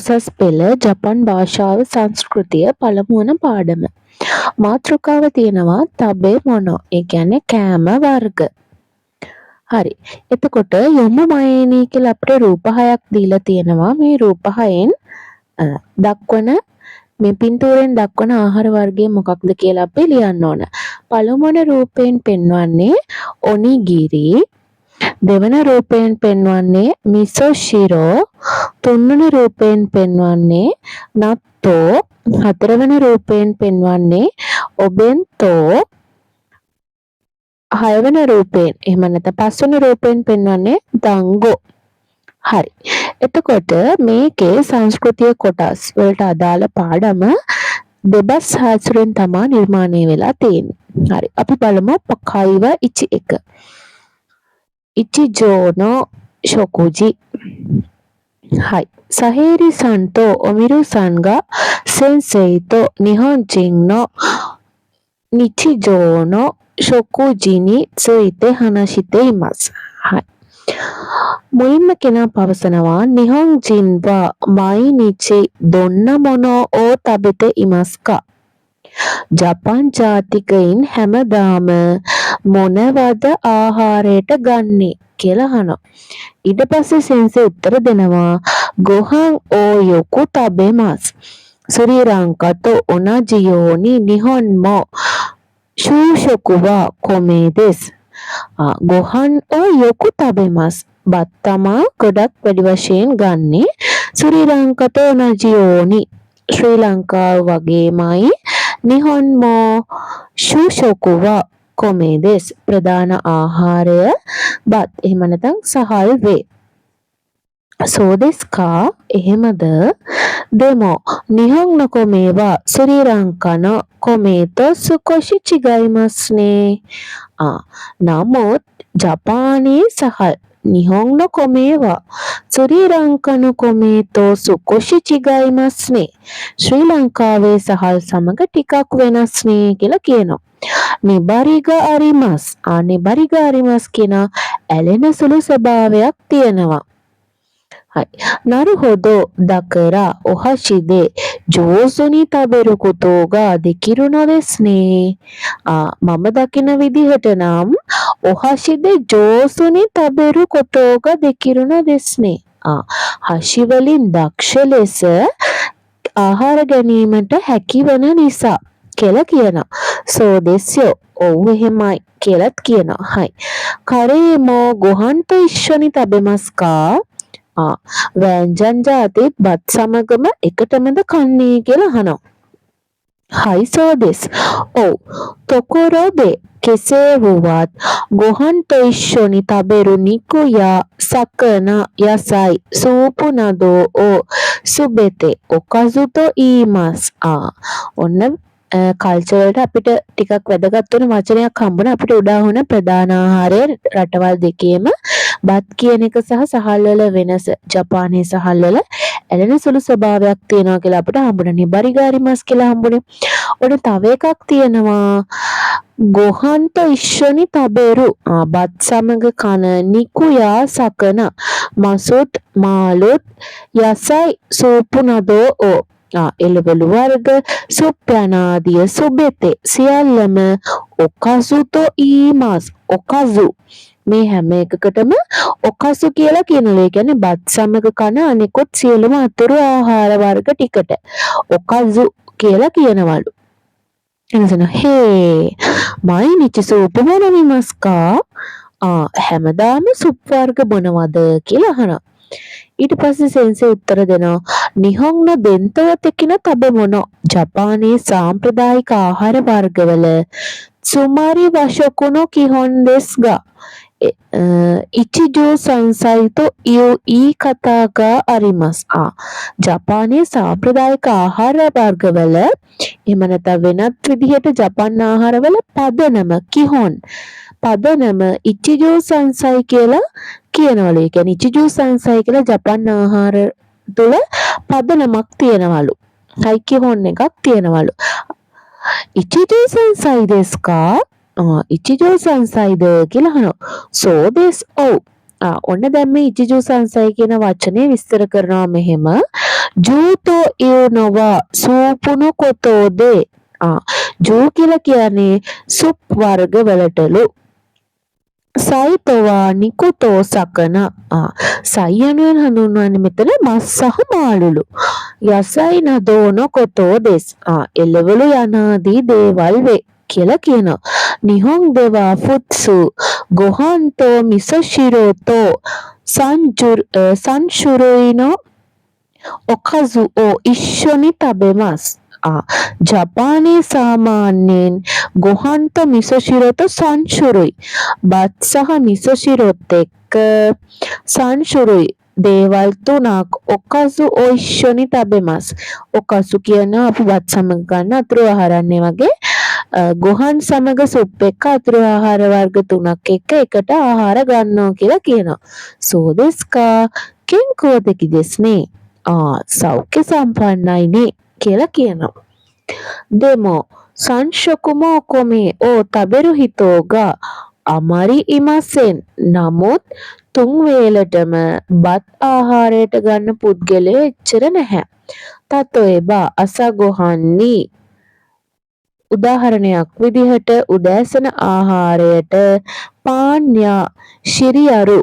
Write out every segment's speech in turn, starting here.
උසස් පෙළ ජපන් භාෂාව සංස්කෘතිය පළමුවන පාඩම. මාතෘකාව තියෙනවා තබේ මොනෝ. ඒ කියන්නේ කෑම වර්ග. හරි. එතකොට යොමු මයේනී කියලා අපිට රූප හයක් දීලා තියෙනවා. මේ රූප හයෙන් දක්වන මේ පින්තූරෙන් දක්වන ආහාර වර්ගය මොකක්ද කියලා අපි ලියන්න ඕන. පළමුවන රූපයෙන් පෙන්වන්නේ ඔනිගිරි, දෙවන රූපයෙන් පෙන්වන්නේ මිසෝෂිරෝ, තුන්වන රූපයෙන් පෙන්වන්නේ නත්තෝ, හතරවන රූපයෙන් පෙන්වන්නේ ඔබෙන්තෝ, හයවන රූපයෙන් එහෙම නැත්නම් පස්වන රූපයෙන් පෙන්වන්නේ දංගෝ. හරි. එතකොට මේකේ සංස්කෘතිය කොටස් වලට අදාළ පාඩම දෙබස් හසුරෙන් තමයි නිර්මාණය වෙලා තියෙන්නේ. හරි. අපි බලමු පකයිව ඉචි 1. ඉචිජෝනෝ ශොකුජි. හයි. සහේරි සන්තෝ ඔමිරු සංගා සෙන්සෙයිතෝ නිහොන්ජින් නො නිචිජෝනෝ ශොකුජිනි සෙයිතේ හනශිතේ ඉමස්. හයි. මුලින්ම කෙනා පවසනවා නිහොන්ජින්වා මයිනිචි දොන්න මොනෝ ඕ තබෙත ඉමස්කා. ජපන් ජාතිකයින් හැමදාම මොනවද ආහාරයට ගන්නේ කියලා අහනවා. ඊට පස්සේ සෙන්සේ උත්තර දෙනවා ගොහන් ඕ යොකු තබෙමස්. ශ්‍රීලංකතෝ ඔනජියෝනි නිහොන් මෝ ශූෂකුවා කොමේදෙස්. ගොහන් ඕ යොකු තබෙමස්. බත් තමා ගොඩක් වැඩි වශයෙන් ගන්නේ. ශ්‍රී ලංකතෝ ඔනජියෝනි ශ්‍රී ලංකාව වගේමයි. නිහොන් මෝ ශූෂකුවා කොමේදෙස් ප්‍රධාන ආහාරය බත් එහෙම නැත්නම් සහල් වේ. සෝදෙස්කා එහෙමද දෙමෝ නිහොන් නොකොමේවා ශ්‍රී ලංකන කොමේතෝ සුකොෂි චිගයිමස්නේ. නමුත් ජපානයේ සහල් නිහොන් නොකොමේවා ශ්‍රී ලංකන කොමේතෝ සුකොෂි චිගයිමස්නේ. ශ්‍රී ලංකාවේ සහල් සමග ටිකක් වෙනස්නේ කියලා කියනවා. නිබරිග අරිමස්. නිබරිග අරිමස් කියන ඇලෙන සුළු ස්වභාවයක් තියෙනවා. හරි. නරුහොදෝ දකරා ඔහෂිදේ ජෝසුනි තබෙරු කුතෝගා දෙකිරුණ දෙස්නේ. මම දකින විදිහට නම් ඔහෂිදේ ජෝසුනි තබෙරු කුතෝගා දෙකිරුණ දෙස්නේ. හෂි වලින් දක්ෂ ලෙස ආහාර ගැනීමට හැකිවන නිසා කියලා කියනවා. සෝදෙස්යෝ ඔව් එහෙමයි කියලාත් කියනවා. හයි. කරේමෝ ගොහන්ත ඉශ්වනි තබෙමස්කා. වෑංජන් ජාතිත් බත් සමගම එකටමද කන්නේ කියලා අහනවා. හයි සෝදෙස්. ඔව්. තොකොරොදේ කෙසේ වුවත් ගොහන්ත ඉශ්වනි තබෙරු නිකුයා සකන යසයි සූපු නදෝ ඕ සුබෙතේ ඔකසුතෝ ඊමස්. ඔන්න කල්චර් වලට අපිට ටිකක් වැදගත් වෙන වචනයක් හම්බුණා. අපිට උදාහරණ ප්‍රධාන ආහාරය රටවල් දෙකේම බත් කියන එක සහ සහල් වල වෙනස. ජපානයේ සහල් වල ඇලෙන සුළු ස්වභාවයක් තියෙනවා කියලා අපිට හම්බුණා. නිබරිගාරිමස් කියලා හම්බුනේ. ඔන්න තව එකක් තියෙනවා. ගොහන්ත ඉශ්වනි තබෙරු බත් සමග කන නිකුයා සකන මසුත් මාළුත් යසයි සූපු නදෝ ඕ. එළවලු වර්ග සුප්පනාදිය සුබෙතේ සියල්ලම ඔකසුතෝ ඊමස්. ඔකසු මේ හැම එකකටම ඔකසු කියලා කියනවා. ඒ කියන්නේ බත් සමග කන අනිකුත් සියලුම අතුරු ආහාර වර්ග ටිකට ඔකසු කියලා කියනවලු. එනසන හේ මයිනිචි සූපු මොනමිමස්කා. හැමදාම සුප් වර්ග බොනවද කියලා අහනවා. ඊට පස්සේ සෙන්සේ උත්තර දෙනවා නිහොන් නො දෙන්තෝ තෙකින තබෙමොනෝ. ජපානයේ සාම්ප්‍රදායික ආහාර වර්ගවල සුමාරි වශකුණෝ කිහොන් දෙස්ගා. ඉචිජෝ සංසයිතෝ යෝ ඊ කතාගා අරිමස්. ජපානයේ සාම්ප්‍රදායික ආහාර වර්ගවල එහෙම නැත්නම් වෙනත් විදිහට ජපන් ආහාරවල පදනම කිහොන් පදනම ඉචිජෝ සංසයි කියලා කියනවලු. ඒ කියන්නේ ඉචිජෝ සංසයි කියලා ජපන් ආහාර තුළ පදනමක් තියෙනවලු. හයි කිහොන් එකක් තියෙනවලු. ඉචිජෝ සංසයි දෙස්කා. ඉචිජෝ සංසයිද කියලා අහනවා. සෝදෙස් ඔව්. ඔන්න දැන් මේ ඉචිජෝ සංසයි කියන වචනේ විස්තර කරනවා මෙහෙම. ජූතෝ ඉවනවා සූපුණු කොතෝදේ. ජූ කියලා කියන්නේ සුප් වර්ග වලටලු. සයිතවා නිකුතෝ සකන. සයි යනුවෙන් හඳුන්වන්නේ මෙතන මස් සහ මාළුලු. යසයි නදෝන කොතෝ දෙස්. එළවලු යනාදී දේවල් වේ කියලා කියනවා. නිහොන් දෙවා ෆුත්සු ගොහන්තෝ මිසොශිරෝතෝ සංශුරුයිනෝ ඔකසු ඕ ඉශ්ෂොනි තබෙමස්. ජපානයේ සාමාන්‍යයෙන් ගොහන්ත මිසොශිරොත සංශුරුයි. බත් සහ මිසොශිරොත් එක්ක සංශුරුයි දේවල් තුනක් ඔකසු ඕ ඉශ්ෂොනි තබෙමස්. ඔකසු කියන අපි බත් සමග ගන්න අතුරු ආහාරන්නේ වගේ ගොහන් සමග සුප් එක්ක අතුරු ආහාර වර්ග තුනක් එක්ක එකට ආහාර ගන්නවා කියලා කියනවා. සෝදෙස්කා කෙන්කෝදකි දෙස්නේ. සෞඛ්‍ය සම්පන්නයිනේ කියලා කියනවා. දෙමෝ සංශකුමෝ කොමේ ඕ තබෙරු හිතෝගා අමරි ඉමසෙන්. නමුත් තුන් වේලටම බත් ආහාරයට ගන්න පුද්ගලයෝ එච්චර නැහැ. තතොෙබා අසගොහන්නී. උදාහරණයක් විදිහට උදෑසන ආහාරයට පාන්යා ශිරියරු.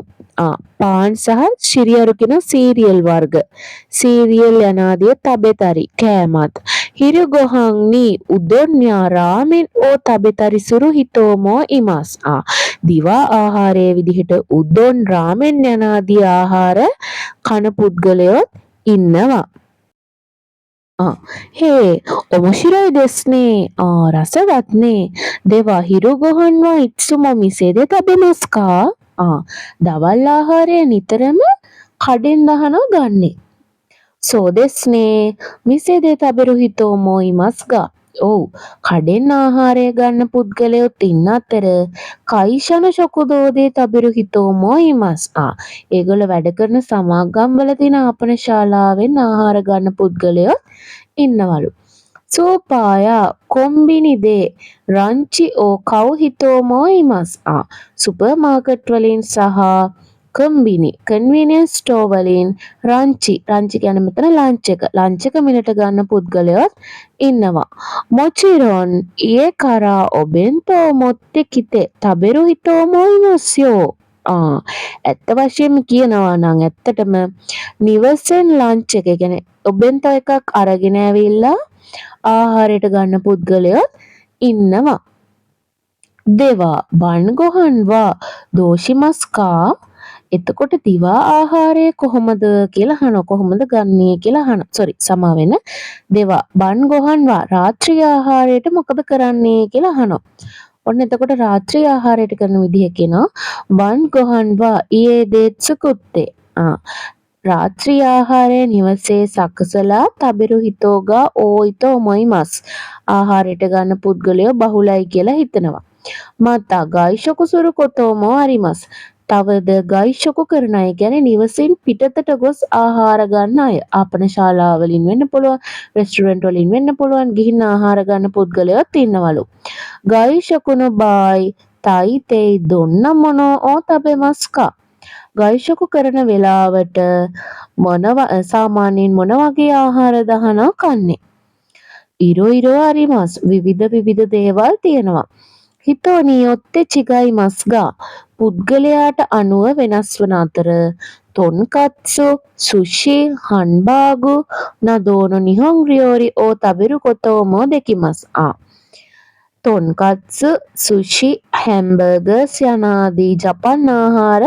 පාන් සහ ශිරියරු කියන සීරියල් වර්ග. සීරියල් යනාදිය තබෙතරි කෑමත්. හිරුගොහන්නි උදොන්යා රාමෙන් ඕ තබෙතරි සුරු හිතෝමෝ ඉමස්. දිවා ආහාරයේ විදිහට උදොන් රාමෙන් යනාදී ආහාර කන පුද්ගලයොත් ඉන්නවා. හේ ඔමොශිරොයි දෙස්නේ. රසවත්නේ. දෙවා හිරුගොහන්වා ඉත්සුමෝ මිසෙද තබෙමස්කා. දවල් ආහාරය නිතරම කඩෙන් දහනවා ගන්නේ. සෝදෙස්නේ මිසෙදේ තබෙරු හිතෝමෝ ඉමස්ගා. ඔව් කඩෙන් ආහාරය ගන්න පුද්ගලයොත් ඉන්න අතර කයිෂන ශොකුදෝදේ තබෙරු හිතෝමෝ ඉමස්. ඒගොල්ලෝ වැඩ කරන සමාගම්වල තියෙන ආපන ශාලාවෙන් ආහාර ගන්න පුද්ගලයොත් ඉන්නවලු. සෝපායා කොම්බිනිදේ රංචි ඕ කව්හිතෝමෝ ඉමස්. සුපර් මාකට් වලින් සහ කම්බිනි කන්වීනියන්ස් ස්ටෝර් වලින් රංචි කියන්නේ මෙතන ලන්ච් එක මිලට ගන්න පුද්ගලයොත් ඉන්නවා. මොචිරොන් ඒ කරා ඔබෙන්තෝ මොත්තේ කිතේ තබෙරු හිතෝමෝ ඉමස්යෝ. ඇත්ත වශයෙන්ම කියනවා නම් ඇත්තටම නිවසෙන් ලන්ච් එක කියන්නේ ඔබෙන්තෝ එකක් අරගෙන ඇවිල්ලා ආහාරයට ගන්න පුද්ගලයොත් ඉන්නවා. දෙවා බන් ගොහන්වා දෝෂිමස්කා. එතකොට දිවා ආහාරය කොහොමද කියලා අහනවා. කොහොමද ගන්නේ කියලා අහනවා. සමා වෙන. දෙවා බන් ගොහන්වා රාත්‍රී ආහාරයට මොකද කරන්නේ කියලා අහනවා. ඔන්න එතකොට රාත්‍රී ආහාරයට කරන විදිහ කියනවා බන් ගොහන්වා ඊයේ දෙත්සුකුත්තේ. රාත්‍රී ආහාරය නිවසේ සකසලා තබෙරු හිතෝගා ඕයිතෝ මොයිමස්. ආහාරයට ගන්න පුද්ගලයෝ බහුලයි කියලා හිතනවා. මතා ගයිෂොකු සුරු කොතෝමෝ අරිමස්. තවද ගයිෂොකු කරන අය කියන්නේ නිවසින් පිටතට ගොස් ආහාර ගන්න අය. ආපන ශාලාවලින් වෙන්න පුළුවන්, රෙස්ටුරන්ට් වලින් වෙන්න පුළුවන්, ගිහින් ආහාර ගන්න පුද්ගලයෝත් ඉන්නවලු. ගයිෂොකුන බායි තයි තෙයි දොන්න මොනෝ ඕ තබෙමස්කා. ගයිෂොකු කරන වෙලාවට සාමාන්‍යයෙන් මොන වගේ ආහාර දහනවා කන්නේ. ඉරෝ අරිමස් විවිධ දේවල් තියෙනවා. හිතෝනියොත්තේ චිගයි මස්ගා. පුද්ගලයාට අනුව වෙනස් වන අතර තොන්කත්සු සුෂි හන්බාගු නදෝනු නිහොන් රියෝරි ඕ තබෙරු කොතෝමෝ දෙකිමස්. තොන්කත්සු සුෂි හැම්බර්ගර්ස් යනාදී ජපන් ආහාර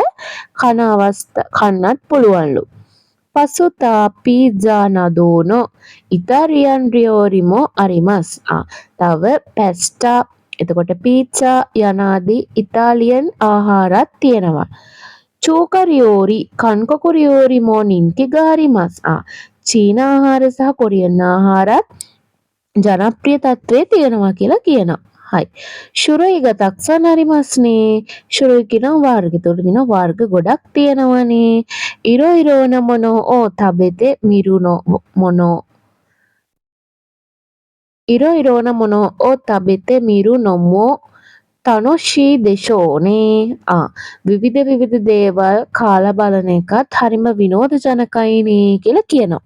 කන්නත් පුළුවන්ලු. පසුතා පීසා නදෝනෝ ඉතාරියන් රියෝරිමෝ අරිමස්. තව පැස්ටා එතකොට පීට්සා යනාදී ඉතාලියන් ආහාරත් තියෙනවා. චූකරියෝරි කන්කොකුරියෝරිමෝ නින්කිගාරිමස්. චීන ආහාර සහ කොරියන් ආහාරත් ජනප්‍රිය තත්ත්වයේ තියෙනවා කියලා කියනවා. හයි. ශුරයි ගතක්සන් අරිමස්නේ. ශුරයි කියන වර්ග. ඒතකොට කියන වර්ග ගොඩක් තියෙනවනේ. ඉරෝන මොනෝ ඕ තබෙතේ මිරුනෝ මොනෝ. ඉරෝන මොනෝ ඕ තබෙතේ මිරුනොමෝ තනොෂී දෙශෝනේ. විවිධ දේවල් කාලා බලන එකත් හරිම විනෝදජනකයිනේ කියලා කියනවා.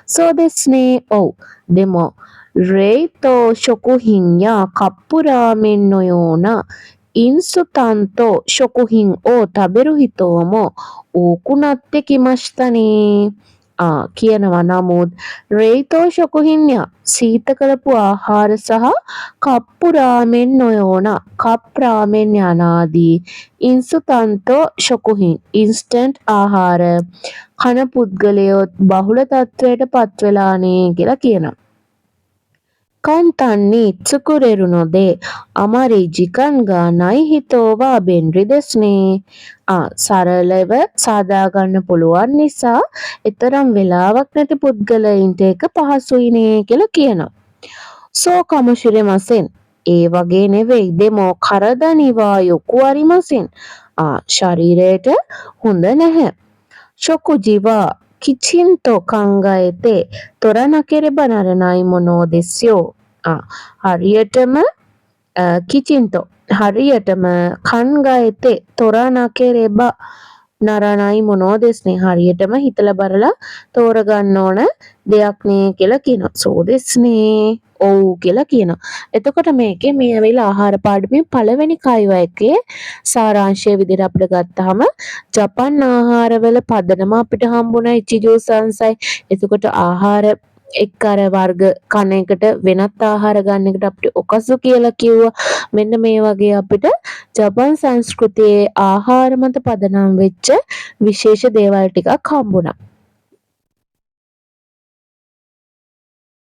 そうですね。お、でも、冷凍食品やカップラーメンのようなインスタント食品を食べる人も多くなってきましたね. කියනවා නමුත් රේතෝ ශොකුහින්ය සීතකරපු ආහාර සහ කප්පු රාමෙන් නොයෝන කප් රාමෙන් යනාදී ඉන්සුතන්තෝ ශොකුහින් ඉන්ස්ටන්ට් ආහාර කන පුද්ගලයොත් බහුල තත්ත්වයට පත්වෙලානේ කියලා කියනවා. Kantanni tsukureru node amari jikan ga nai hitowa benri desu ne. සරලව සාදා ගන්න පුළුවන් නිසා එතරම් වෙලාවක් නැති පුද්ගලයින්ට ඒක පහසුයිනේ කියලා කියනවා. そうかもしれません. ඒ වගේ නෙවෙයි. でも体にはよくありません. ශරීරයට හොඳ නැහැ. 食事はきちんと考えて取らなければならないものですよ. හරියටම කිචින්තෝ හරියටම කන්ගායතේ තොරානකෙරෙබා නරණයි මොනෝ දෙස්නේ හරියටම හිතලා බලලා තෝරගන්න ඕන දෙයක් නේ කියලා කියනවා. සෝ දෙස්නේ ඔව් කියලා කියනවා. එතකොට මේකේ මේ ඇවිල්ලා ආහාර පාඩමේ පළවෙනි කයව එකේ සාරාංශය විදිහට අපිට ගත්තාම ජපන් ආහාරවල පදනම අපිට හම්බුණා ඉචිජෝ සංසයි. එතකොට ආහාර එක් අර වර්ග කන එකට වෙනත් ආහාර ගන්න එකට අපිට ඔකසු කියලා කිව්වා. මෙන්න මේ වගේ අපිට ජපන් සංස්කෘතියේ ආහාර මත පදනම් වෙච්ච විශේෂ දේවල් ටිකක් හම්බුණා.